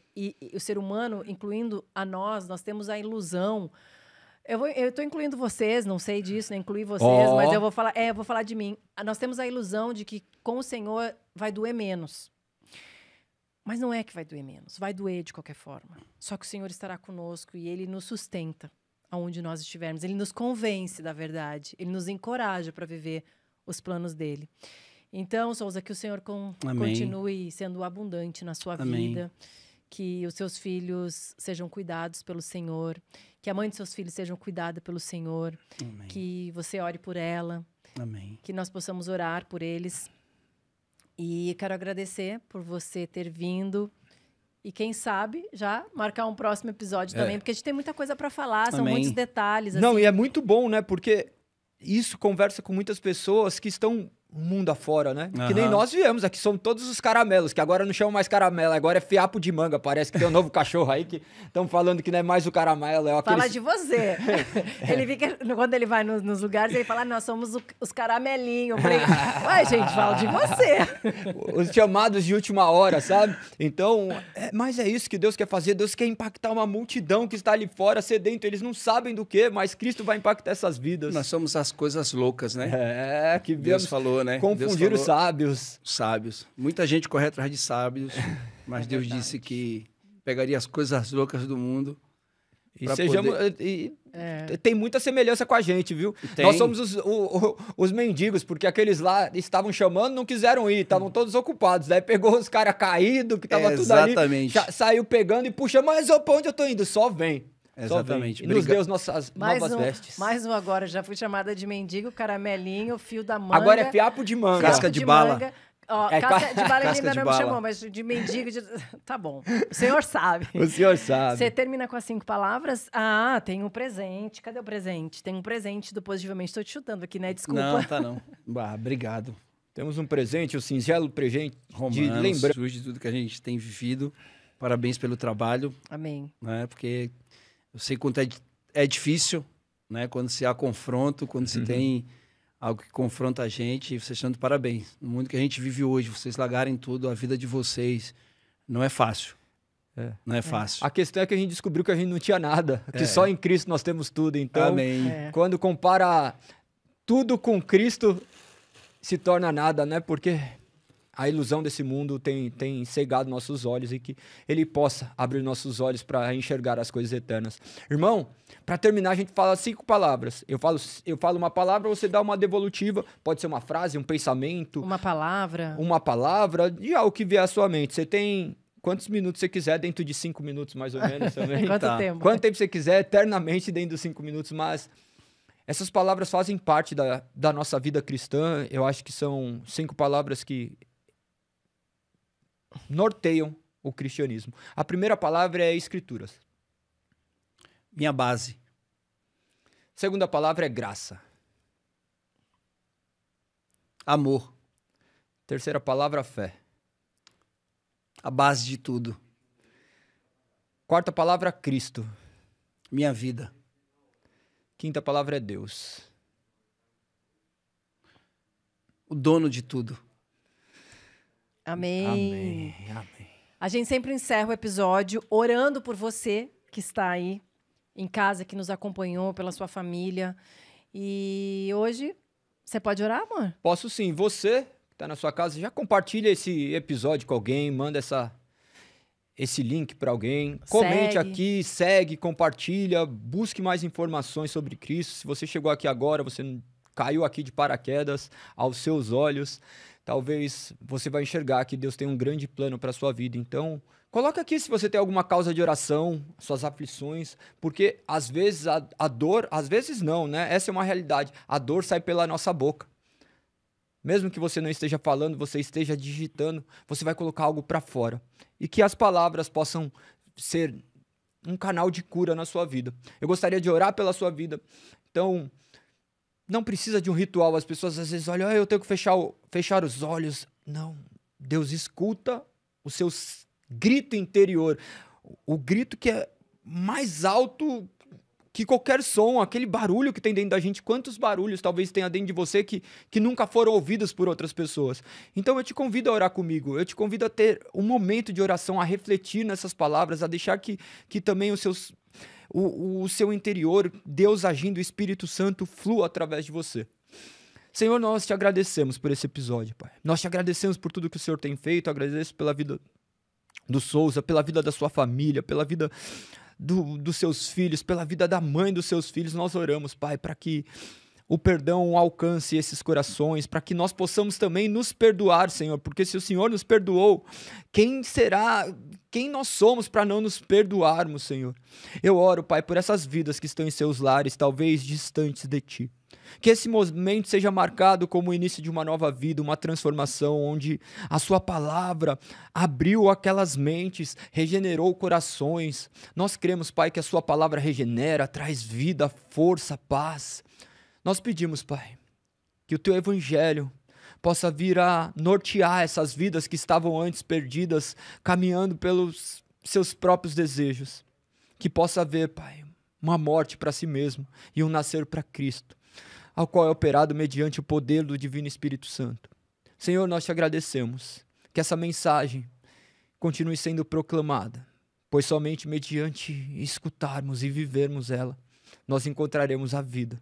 incluindo a nós temos a ilusão. Eu estou incluindo vocês, não sei disso, né? Incluir vocês, mas eu vou falar de mim. Nós temos a ilusão de que com o Senhor vai doer menos. Mas não é que vai doer menos, vai doer de qualquer forma. Só que o Senhor estará conosco e Ele nos sustenta aonde nós estivermos. Ele nos convence da verdade, Ele nos encoraja para viver os planos dEle. Então, Souza, que o Senhor continue sendo abundante na sua vida, que os seus filhos sejam cuidados pelo Senhor, que a mãe de seus filhos sejam cuidada pelo Senhor, que você ore por ela, que nós possamos orar por eles. E quero agradecer por você ter vindo. E quem sabe já marcar um próximo episódio também, porque a gente tem muita coisa para falar, são muitos detalhes. Não, assim. E é muito bom, né? Porque isso conversa com muitas pessoas que estão o mundo afora, né? Que nem nós viemos aqui, somos todos os caramelos, que agora não chamam mais caramelo, agora é fiapo de manga, parece que tem um novo cachorro aí que estão falando que não é mais o caramelo, é aquele... Fala de você. Ele fica, quando ele vai nos lugares, ele fala, nós somos os caramelinhos. Eu falei, ué, gente, fala de você. Os chamados de última hora, sabe? Então, mas é isso que Deus quer fazer, Deus quer impactar uma multidão que está ali fora, sedento, eles não sabem do que, mas Cristo vai impactar essas vidas. Nós somos as coisas loucas, né? Que Deus falou, né? Confundir os sábios. Sábios. Muita gente corre atrás de sábios, mas Deus disse que pegaria as coisas loucas do mundo E pra sejamos, tem muita semelhança com a gente, viu? Tem. Nós somos os mendigos, porque aqueles lá estavam chamando, não quiseram ir, estavam todos ocupados. Daí pegou os caras caídos, que tava tudo ali, exatamente. saiu pegando e puxa, mas pra onde eu tô indo? Só vem. Exatamente. E nos deu as nossas novas vestes. Mais um agora, já fui chamada de mendigo, caramelinho, fio da manga. Agora é fiapo de manga. Casca de bala. Manga. Ó, É, casca de bala ele casca ainda de não bala. me chamou, mas de mendigo... Tá bom, o senhor sabe. O senhor sabe. Você termina com as 5 palavras? Ah, tem um presente. Cadê o presente? Tem um presente do Positivamente. Estou te chutando aqui, né? Desculpa. Não, tá não. Obrigado. Temos um presente, o singelo presente de Romanos, lembrança. de tudo que a gente tem vivido. Parabéns pelo trabalho, Amém. né? Porque eu sei quanto é difícil, né? Quando se há confronto, quando se tem algo que confronta a gente, vocês estão de parabéns. No mundo que a gente vive hoje, vocês largarem tudo, a vida de vocês não é fácil. Não é fácil. A questão é que a gente descobriu que a gente não tinha nada, que só em Cristo nós temos tudo. Então, Amém. quando compara tudo com Cristo, se torna nada, né? Porque a ilusão desse mundo tem cegado nossos olhos e que ele possa abrir nossos olhos para enxergar as coisas eternas. Irmão, para terminar, a gente fala 5 palavras. Eu falo uma palavra, você dá uma devolutiva. Pode ser uma frase, um pensamento, Uma palavra. de algo que vier à sua mente. Você tem quantos minutos você quiser, dentro de 5 minutos, mais ou menos, também. Quanto Tá. tempo? Quanto tempo você quiser, eternamente dentro dos 5 minutos, mas essas palavras fazem parte da nossa vida cristã. Eu acho que são 5 palavras que norteiam o cristianismo. A primeira palavra é escrituras. Minha base. Segunda palavra é graça. Amor. Terceira palavra, fé. A base de tudo. Quarta palavra, Cristo. Minha vida. Quinta palavra é Deus. O dono de tudo. Amém. Amém. Amém. A gente sempre encerra o episódio orando por você que está aí em casa, que nos acompanhou, pela sua família. E hoje, você pode orar, amor? Posso sim. Você que está na sua casa, já compartilha esse episódio com alguém, manda esse link para alguém. Comente Segue. aqui, segue, compartilha, busque mais informações sobre Cristo. Se você chegou aqui agora, você caiu aqui de paraquedas aos seus olhos, talvez você vai enxergar que Deus tem um grande plano para a sua vida. Então, coloca aqui se você tem alguma causa de oração, suas aflições, porque às vezes a dor, às vezes não, né? Essa é uma realidade. A dor sai pela nossa boca. Mesmo que você não esteja falando, você esteja digitando, você vai colocar algo para fora. E que as palavras possam ser um canal de cura na sua vida. Eu gostaria de orar pela sua vida. Então, não precisa de um ritual. As pessoas às vezes olham, eu tenho que fechar os olhos. Não. Deus escuta o seu grito interior. O grito que é mais alto que qualquer som, aquele barulho que tem dentro da gente. Quantos barulhos talvez tenha dentro de você que nunca foram ouvidos por outras pessoas. Então eu te convido a orar comigo. Eu te convido a ter um momento de oração, a refletir nessas palavras, a deixar que também o seu interior, Deus agindo, o Espírito Santo flua através de você. Senhor, nós te agradecemos por esse episódio, Pai. Nós te agradecemos por tudo que o Senhor tem feito, agradeço pela vida do Souza, pela vida da sua família, pela vida dos seus filhos, pela vida da mãe dos seus filhos. Nós oramos, Pai, para que o perdão alcance esses corações, para que nós possamos também nos perdoar, Senhor, porque se o Senhor nos perdoou, quem nós somos para não nos perdoarmos, Senhor? Eu oro, Pai, por essas vidas que estão em seus lares, talvez distantes de Ti. Que esse momento seja marcado como o início de uma nova vida, uma transformação, onde a sua palavra abriu aquelas mentes, regenerou corações. Nós cremos, Pai, que a sua palavra regenera, traz vida, força, paz. Nós pedimos, Pai, que o teu evangelho possa vir a nortear essas vidas que estavam antes perdidas, caminhando pelos seus próprios desejos. Que possa haver, Pai, uma morte para si mesmo e um nascer para Cristo, ao qual é operado mediante o poder do Divino Espírito Santo. Senhor, nós te agradecemos que essa mensagem continue sendo proclamada, pois somente mediante escutarmos e vivermos ela, nós encontraremos a vida,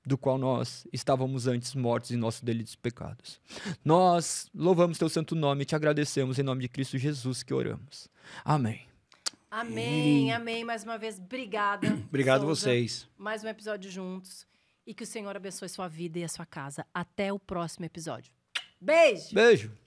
do qual nós estávamos antes mortos em nossos delitos e pecados. Nós louvamos teu santo nome e te agradecemos em nome de Cristo Jesus que oramos. Amém. Amém, amém. Mais uma vez, obrigada. Obrigado Souza. vocês. Mais um episódio juntos. E que o Senhor abençoe sua vida e a sua casa. Até o próximo episódio. Beijo! Beijo!